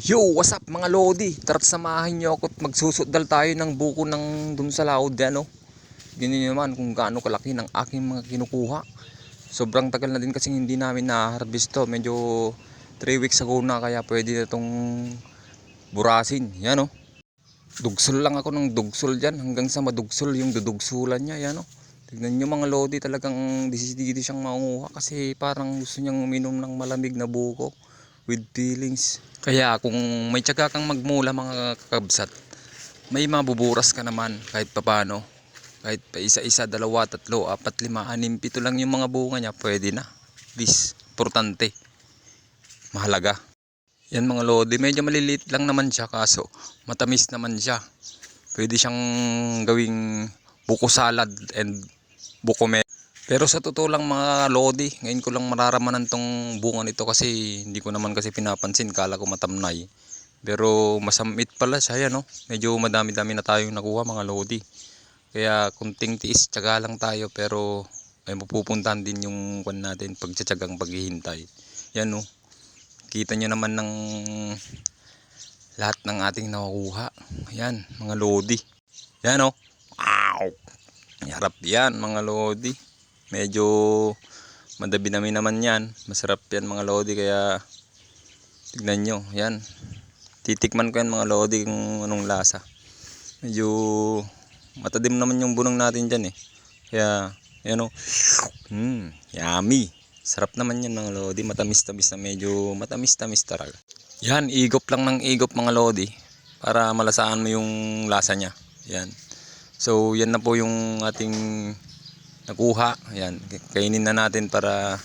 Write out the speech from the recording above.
Yo, what's up mga lodi? Tara't samahin nyo ako at magsusudal tayo ng buko ng dun sa laod yan, oh. Ganyan naman kung gaano kalaki ng aking mga kinukuha. Sobrang tagal na din kasi hindi namin na-harvest to. Medyo 3 weeks ago na, kaya pwede na itong burasin. Yan, oh. Dugsol lang ako ng dugsol dyan hanggang sa madugsol yung dudugsulan niya. Yan, oh. Tignan nyo mga lodi, talagang disidido siyang maunguha kasi parang gusto niyang uminom ng malamig na buko with feelings. Kaya kung may tiyaga kang magmula mga kakabsat, may mabuburas ka naman kahit papano. Kahit pa isa-isa, dalawa, tatlo, apat, lima, anim, pito lang yung mga bunga niya, pwede na. Please, importante. Mahalaga. Yan mga lodi, medyo maliliit lang naman siya kaso matamis naman siya. Pwede siyang gawing buko salad and buko me. Pero sa totoo lang mga lodi, ngayon ko lang mararamanan tong bunga nito kasi hindi ko naman kasi pinapansin, kala ko matamnay. Pero masamit pala siya, yan, no? Medyo madami-dami na tayong nakuha mga lodi. Kaya kunting tiis, tiyaga lang tayo, pero ay mapupuntahan din yung kwan natin, pagtsatsagang paghihintay. Yan, no? Kita nyo naman ng lahat ng ating nakuha. Yan mga lodi. Yan, no? Wow! Harap yan mga lodi. Medyo madami-dami naman yan. Masarap yan mga lodi, kaya tignan nyo. Yan. Titikman ko yan mga lodi kung anong lasa. Medyo matadim naman yung bunong natin dyan eh. Kaya yan o. Yummy. Sarap naman yan mga lodi. Matamis-tamis na, medyo matamis-tamis talaga. Yan, igop lang ng igop mga lodi para malasaan mo yung lasa nya. Yan. So yan na po yung ating nakuha. Ayan, kainin na natin para